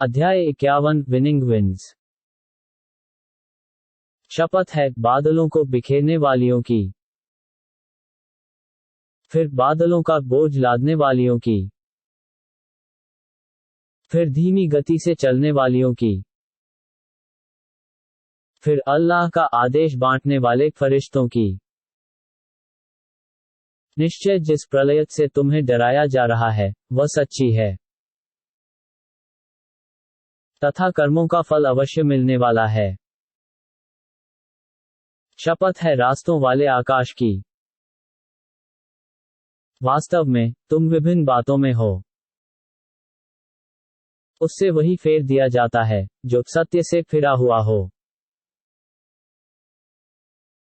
अध्याय 51 winning winds. शपथ है बादलों को बिखेरने वालियों की, फिर बादलों का बोझ लादने वालियों की, फिर धीमी गति से चलने वालियों की, फिर अल्लाह का आदेश बांटने वाले फरिश्तों की। निश्चय जिस प्रलयत से तुम्हें डराया जा रहा है वह सच्ची है, तथा कर्मों का फल अवश्य मिलने वाला है। शपथ है रास्तों वाले आकाश की, वास्तव में तुम विभिन्न बातों में हो, उससे वही फेर दिया जाता है जो सत्य से फिरा हुआ हो।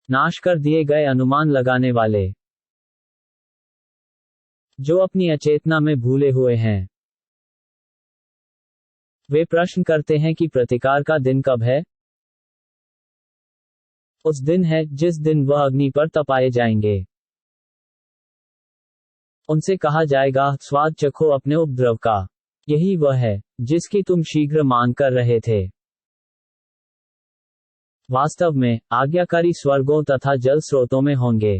नाश कर दिए गए अनुमान लगाने वाले, जो अपनी अचेतना में भूले हुए हैं, वे प्रश्न करते हैं कि प्रतिकार का दिन कब है। उस दिन है जिस दिन वह अग्नि पर तपाए जाएंगे। उनसे कहा जाएगा, स्वाद चखो अपने उपद्रव का, यही वह है जिसकी तुम शीघ्र मांग कर रहे थे। वास्तव में आज्ञाकारी स्वर्गों तथा जल स्रोतों में होंगे,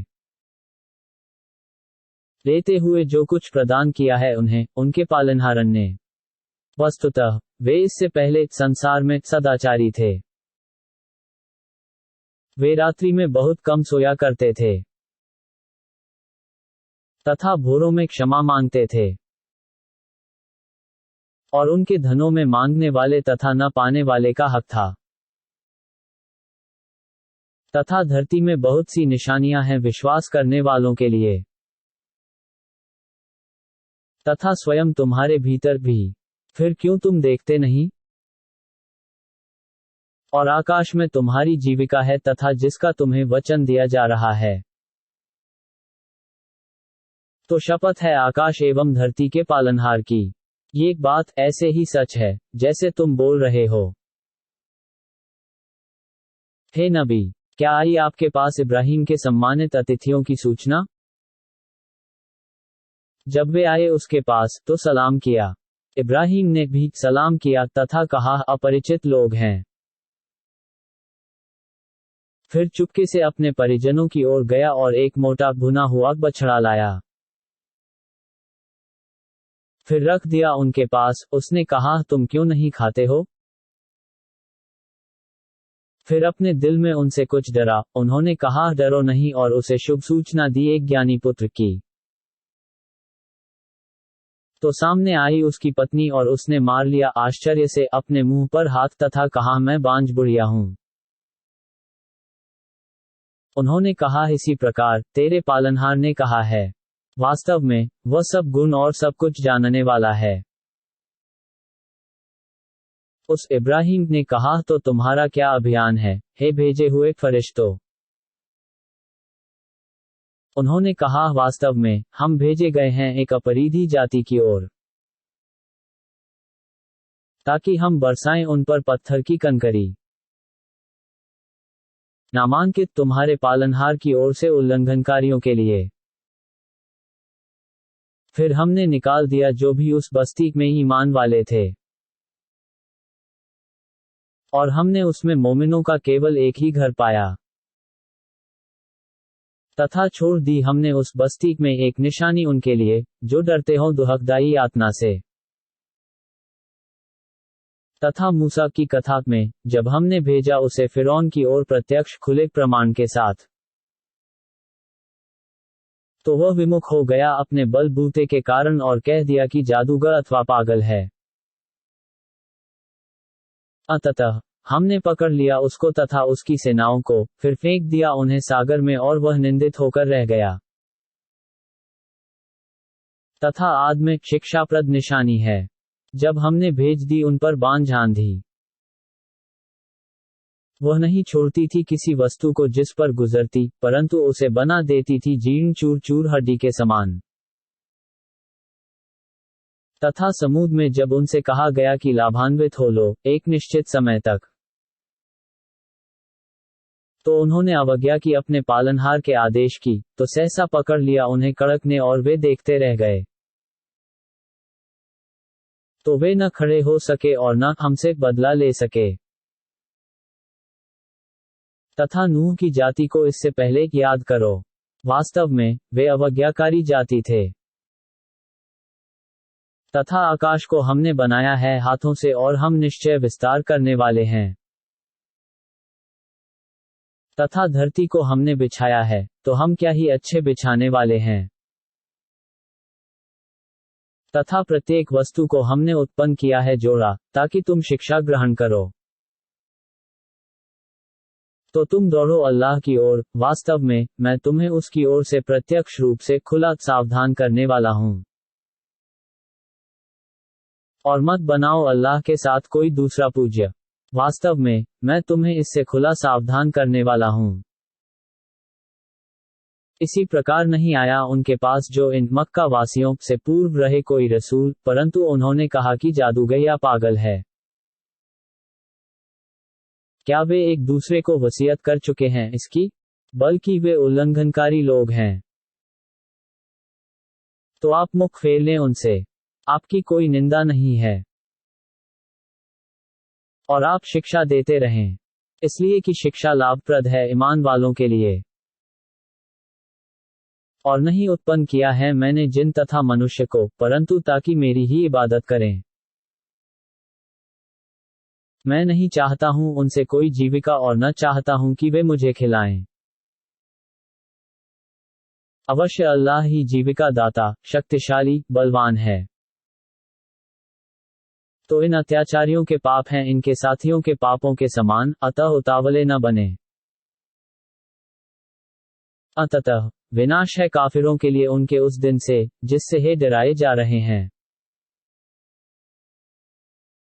लेते हुए जो कुछ प्रदान किया है उन्हें उनके पालनहारन ने। वस्तुतः वे इससे पहले संसार में सदाचारी थे। वे रात्रि में बहुत कम सोया करते थे तथा भोरों में क्षमा मांगते थे, और उनके धनों में मांगने वाले तथा न पाने वाले का हक था। तथा धरती में बहुत सी निशानियां हैं विश्वास करने वालों के लिए, तथा स्वयं तुम्हारे भीतर भी। फिर क्यों तुम देखते नहीं? और आकाश में तुम्हारी जीविका है तथा जिसका तुम्हें वचन दिया जा रहा है। तो शपथ है आकाश एवं धरती के पालनहार की, ये बात ऐसे ही सच है जैसे तुम बोल रहे हो। हे नबी, क्या आई आपके पास इब्राहिम के सम्मानित अतिथियों की सूचना? जब वे आए उसके पास तो सलाम किया। इब्राहिम ने भी सलाम किया तथा कहा, अपरिचित लोग हैं। फिर चुपके से अपने परिजनों की ओर गया और एक मोटा भुना हुआ बछड़ा लाया। फिर रख दिया उनके पास। उसने कहा, तुम क्यों नहीं खाते हो? फिर अपने दिल में उनसे कुछ डरा। उन्होंने कहा, डरो नहीं, और उसे शुभ सूचना दी एक ज्ञानी पुत्र की। तो सामने आई उसकी पत्नी और उसने मार लिया आश्चर्य से अपने मुंह पर हाथ तथा कहा, मैं बांझ बुढ़िया हूं। उन्होंने कहा, इसी प्रकार तेरे पालनहार ने कहा है। वास्तव में वह सब गुण और सब कुछ जानने वाला है। उस इब्राहिम ने कहा, तो तुम्हारा क्या अभियान है, हे भेजे हुए फरिश्तों? उन्होंने कहा, वास्तव में हम भेजे गए हैं एक अपरिधी जाति की ओर, ताकि हम बरसाएं उन पर पत्थर की कंकरी। नामांकित तुम्हारे पालनहार की ओर से उल्लंघनकारियों के लिए। फिर हमने निकाल दिया जो भी उस बस्ती में ईमान वाले थे, और हमने उसमें मोमिनों का केवल एक ही घर पाया। तथा छोड़ दी हमने उस बस्ती में एक निशानी उनके लिए जो डरते हों दुहकदाई यातना से। तथा मूसा की कथा में जब हमने भेजा उसे फिरौन की ओर प्रत्यक्ष खुले प्रमाण के साथ, तो वह विमुख हो गया अपने बलबूते के कारण और कह दिया कि जादूगर अथवा पागल है। अतः हमने पकड़ लिया उसको तथा उसकी सेनाओं को, फिर फेंक दिया उन्हें सागर में, और वह निंदित होकर रह गया। तथा आद में शिक्षाप्रद निशानी है, जब हमने भेज दी उन पर बांझ आंधी। वह नहीं छोड़ती थी किसी वस्तु को जिस पर गुजरती, परंतु उसे बना देती थी जीर्ण चूर चूर हड्डी के समान। तथा समूद में जब उनसे कहा गया कि लाभान्वित हो लो एक निश्चित समय तक, तो उन्होंने अवज्ञा की अपने पालनहार के आदेश की, तो सहसा पकड़ लिया उन्हें कड़क ने, और वे देखते रह गए। तो वे न खड़े हो सके और न हमसे बदला ले सके। तथा नूह की जाति को इससे पहले याद करो। वास्तव में वे अवज्ञाकारी जाति थे। तथा आकाश को हमने बनाया है हाथों से और हम निश्चय विस्तार करने वाले हैं। तथा धरती को हमने बिछाया है, तो हम क्या ही अच्छे बिछाने वाले हैं। तथा प्रत्येक वस्तु को हमने उत्पन्न किया है जोड़ा, ताकि तुम शिक्षा ग्रहण करो। तो तुम दौड़ो अल्लाह की ओर, वास्तव में मैं तुम्हें उसकी ओर से प्रत्यक्ष रूप से खुला सावधान करने वाला हूं। और मत बनाओ अल्लाह के साथ कोई दूसरा पूज्य, वास्तव में मैं तुम्हें इससे खुला सावधान करने वाला हूं। इसी प्रकार नहीं आया उनके पास जो इन मक्का वासियों से पूर्व रहे कोई रसूल, परंतु उन्होंने कहा कि जादूगर या पागल है। क्या वे एक दूसरे को वसीयत कर चुके हैं इसकी? बल्कि वे उल्लंघनकारी लोग हैं। तो आप मुख फेर लें उनसे, आपकी कोई निंदा नहीं है। और आप शिक्षा देते रहें, इसलिए कि शिक्षा लाभप्रद है ईमान वालों के लिए। और नहीं उत्पन्न किया है मैंने जिन तथा मनुष्य को, परंतु ताकि मेरी ही इबादत करें। मैं नहीं चाहता हूं उनसे कोई जीविका और न चाहता हूं कि वे मुझे खिलाएं। अवश्य अल्लाह ही जीविका दाता, शक्तिशाली, बलवान है। तो इन अत्याचारियों के पाप हैं इनके साथियों के पापों के समान, अतः उतावले न बने। अंततः विनाश है काफिरों के लिए उनके उस दिन से, जिससे हे डराए जा रहे हैं।